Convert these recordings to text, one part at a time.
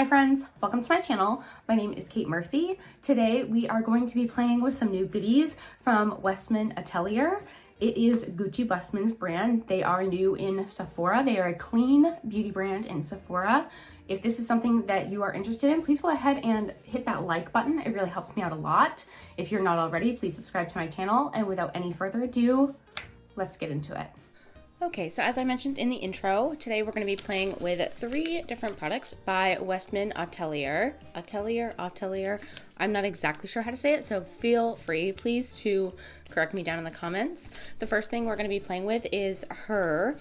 Hi friends, welcome to my channel. My name is Kate Mercy. Today we are going to be playing with some new goodies from Westman Atelier. It is Gucci Westman's brand. They are new in Sephora. They are a clean beauty brand in Sephora. If this is something that you are interested in, please go ahead and hit that like button. It really helps me out a lot. If you're not already, please subscribe to my channel. And without any further ado, let's get into it. Okay, so as I mentioned in the intro, today we're going to be playing with 3 different products by Westman Atelier. Atelier. I'm not exactly sure how to say it, so feel free, please, to correct me down in the comments. The first thing we're going to be playing with is her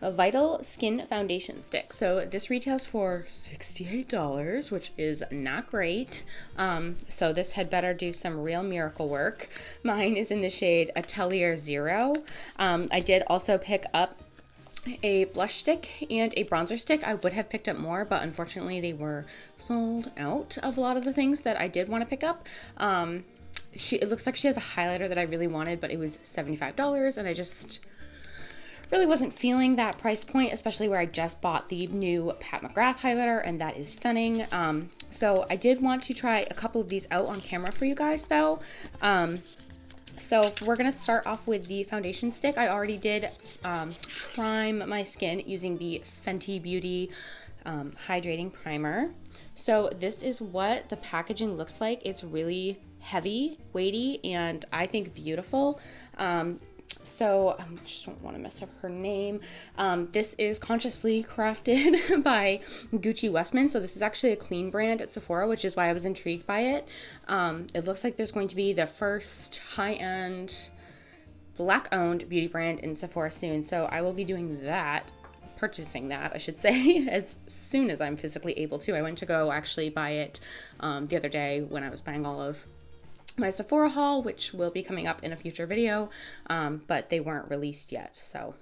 Vital Skin Foundation Stick. So this retails for $68, which is not great. So this had better do some real miracle work. Mine is in the shade Atelier 0. I did also pick up a blush stick and a bronzer stick. I would have picked up more, but unfortunately they were sold out of a lot of the things that I did want to pick up. It looks like she has a highlighter that I really wanted, but it was $75, and I just really wasn't feeling that price point, especially where I just bought the new Pat McGrath highlighter, and that is stunning. So I did want to try a couple of these out on camera for you guys though. So we're gonna start off with the foundation stick. I already did prime my skin using the Fenty Beauty hydrating primer. So this is what the packaging looks like. It's really heavy, weighty, and I think beautiful. So I just don't want to mess up her name. This is consciously crafted by Gucci Westman. So this is actually a clean brand at Sephora, which is why I was intrigued by it. It looks like there's going to be the first high-end Black-owned beauty brand in Sephora soon. So I will be doing that, purchasing that, I should say, as soon as I'm physically able to. I went to go actually buy it the other day when I was buying all of my Sephora haul, which will be coming up in a future video, but they weren't released yet. So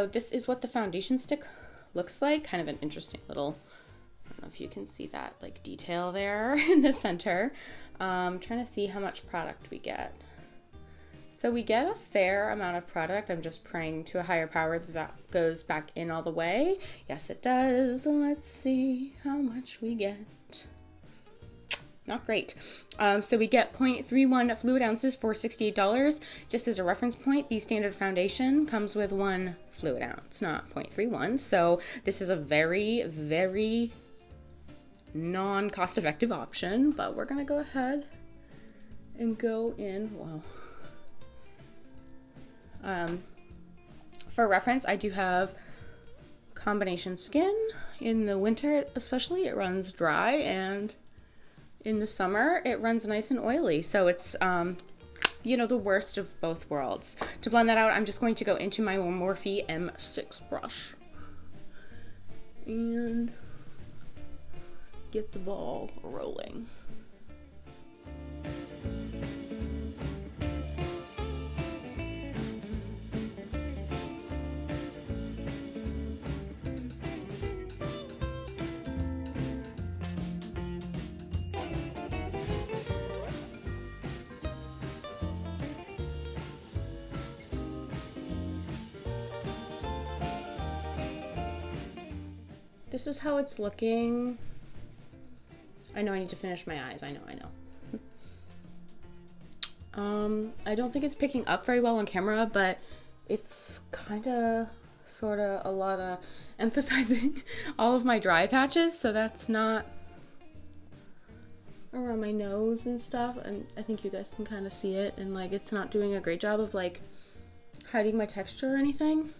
this is what the foundation stick looks like. Kind of an interesting little, I don't know if you can see that like detail there in the center. I'm trying to see how much product we get. So we get a fair amount of product. I'm just praying to a higher power that that goes back in all the way. Yes, it does. Let's see how much we get. Not great. So we get 0.31 fluid ounces for $68. Just as a reference point, the standard foundation comes with 1 fluid ounce, not 0.31. So this is a very, very non-cost effective option, but we're gonna go ahead and go in, wow. For reference, I do have combination skin. In the winter especially, it runs dry, and in the summer, it runs nice and oily. So it's, you know, the worst of both worlds. To blend that out, I'm just going to go into my Morphe M6 brush and get the ball rolling. This is how it's looking. I know I need to finish my eyes. I know. I don't think it's picking up very well on camera, but it's kind of, sort of, a lot of emphasizing all of my dry patches, so that's not around my nose and stuff, and I think you guys can kind of see it, and like it's not doing a great job of like hiding my texture or anything.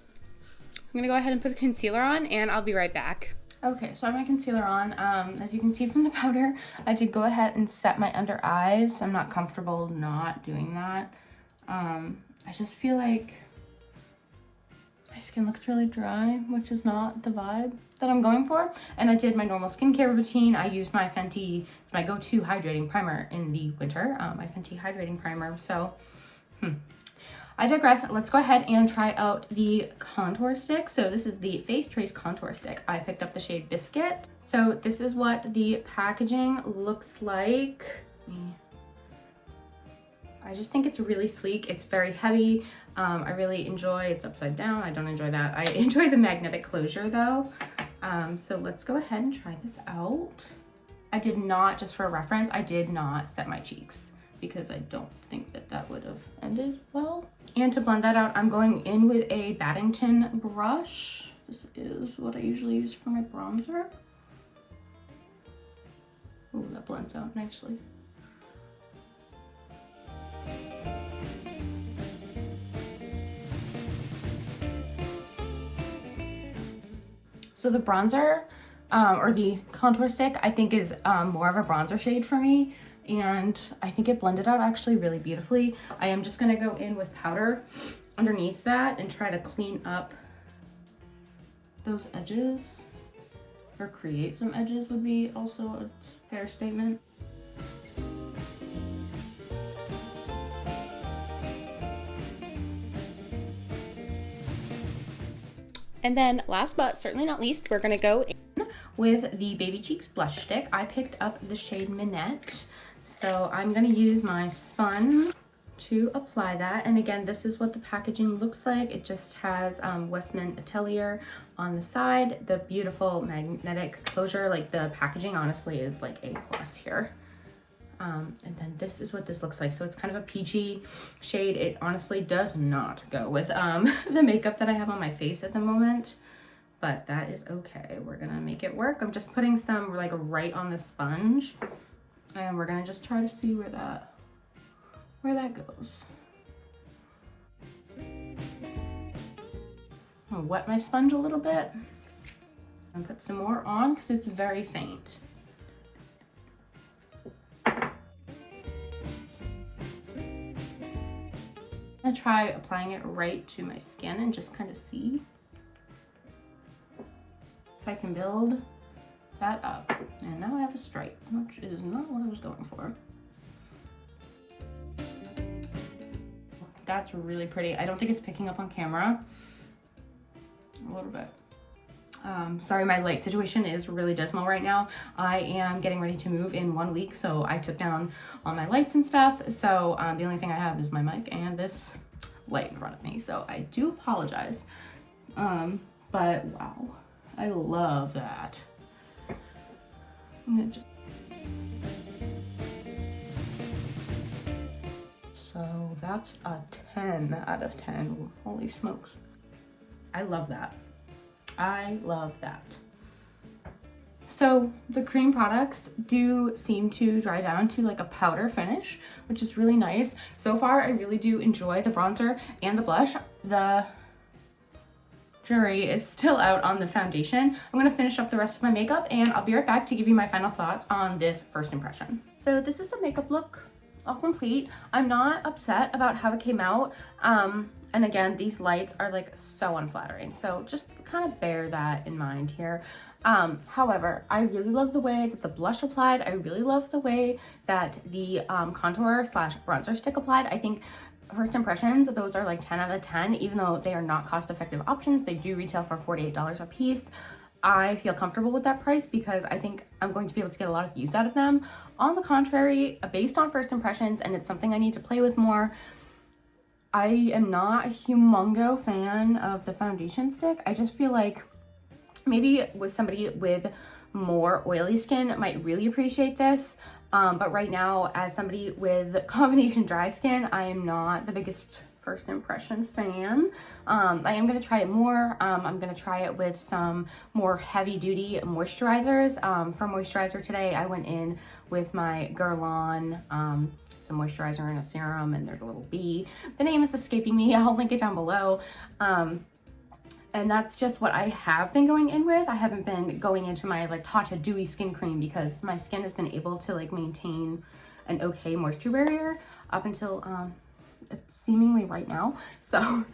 I'm gonna go ahead and put the concealer on, and I'll be right back. Okay, so I have my concealer on. As you can see from the powder, I did go ahead and set my under eyes. I'm not comfortable not doing that. I just feel like my skin looks really dry, which is not the vibe that I'm going for. And I did my normal skincare routine. I used my Fenty, it's my go-to hydrating primer in the winter, my Fenty hydrating primer. So, I digress. Let's go ahead and try out the contour stick. So this is the Face Trace Contour Stick. I picked up the shade Biscuit. So this is what the packaging looks like. I just think it's really sleek. It's very heavy. I really enjoy, it's upside down. I don't enjoy that. I enjoy the magnetic closure though. So let's go ahead and try this out. I did not, just for reference, I did not set my cheeks because I don't think that that would have ended well. And to blend that out, I'm going in with a Baddington brush. This is what I usually use for my bronzer. Oh, that blends out nicely. So the bronzer, or the contour stick, I think is more of a bronzer shade for me. And I think it blended out actually really beautifully. I am just gonna go in with powder underneath that and try to clean up those edges, or create some edges would be also a fair statement. And then last but certainly not least, we're gonna go in with the Baby Cheeks blush stick. I picked up the shade Minette. So I'm gonna use my sponge to apply that. And again, this is what the packaging looks like. It just has Westman Atelier on the side, the beautiful magnetic closure. Like the packaging honestly is like A+ here. And then this is what this looks like. So it's kind of a peachy shade. It honestly does not go with the makeup that I have on my face at the moment, but that is okay. We're gonna make it work. I'm just putting some like right on the sponge, and we're gonna just try to see where that goes. I'll wet my sponge a little bit and put some more on because it's very faint. I'm gonna try applying it right to my skin and just kind of see if I can build that up. And now I have a stripe, which is not what I was going for. That's really pretty. I don't think it's picking up on camera. A little bit. Sorry, my light situation is really dismal right now. I am getting ready to move in 1 week, so I took down all my lights and stuff. So the only thing I have is my mic and this light in front of me. So I do apologize. But wow, I love that. I'm gonna just... So that's a 10 out of 10. Holy smokes. I love that. I love that. So the cream products do seem to dry down to like a powder finish, which is really nice. So far, I really do enjoy the bronzer and the blush. The jury is still out on the foundation. I'm gonna finish up the rest of my makeup and I'll be right back to give you my final thoughts on this first impression. So this is the makeup look all complete. I'm not upset about how it came out. And again, these lights are like so unflattering. So just kind of bear that in mind here. However, I really love the way that the blush applied. I really love the way that the contour slash bronzer stick applied. I think first impressions, those are like 10 out of 10, even though they are not cost-effective options. They do retail for $48 a piece. I feel comfortable with that price because I think I'm going to be able to get a lot of use out of them. On the contrary, based on first impressions, and it's something I need to play with more, I am not a humongo fan of the foundation stick. I just feel like maybe with somebody with more oily skin might really appreciate this. But right now, as somebody with combination dry skin, I am not the biggest first impression fan. I am gonna try it more. I'm gonna try it with some more heavy duty moisturizers. For moisturizer today, I went in with my Guerlain, some moisturizer and a serum, and there's a little bee. The name is escaping me. I'll link it down below. And that's just what I have been going in with. I haven't been going into my like Tatcha Dewy Skin Cream because my skin has been able to like maintain an okay moisture barrier up until seemingly right now. So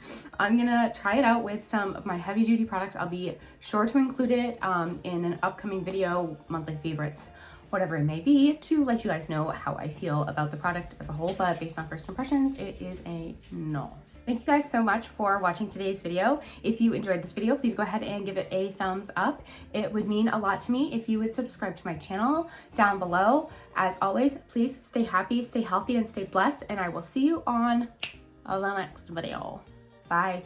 I'm gonna try it out with some of my heavy duty products. I'll be sure to include it in an upcoming video, monthly favorites, whatever it may be, to let you guys know how I feel about the product as a whole. But based on first impressions, it is a no. Thank you guys so much for watching today's video. If you enjoyed this video, please go ahead and give it a thumbs up. It would mean a lot to me if you would subscribe to my channel down below. As always, please stay happy, stay healthy, and stay blessed, and I will see you on the next video. Bye.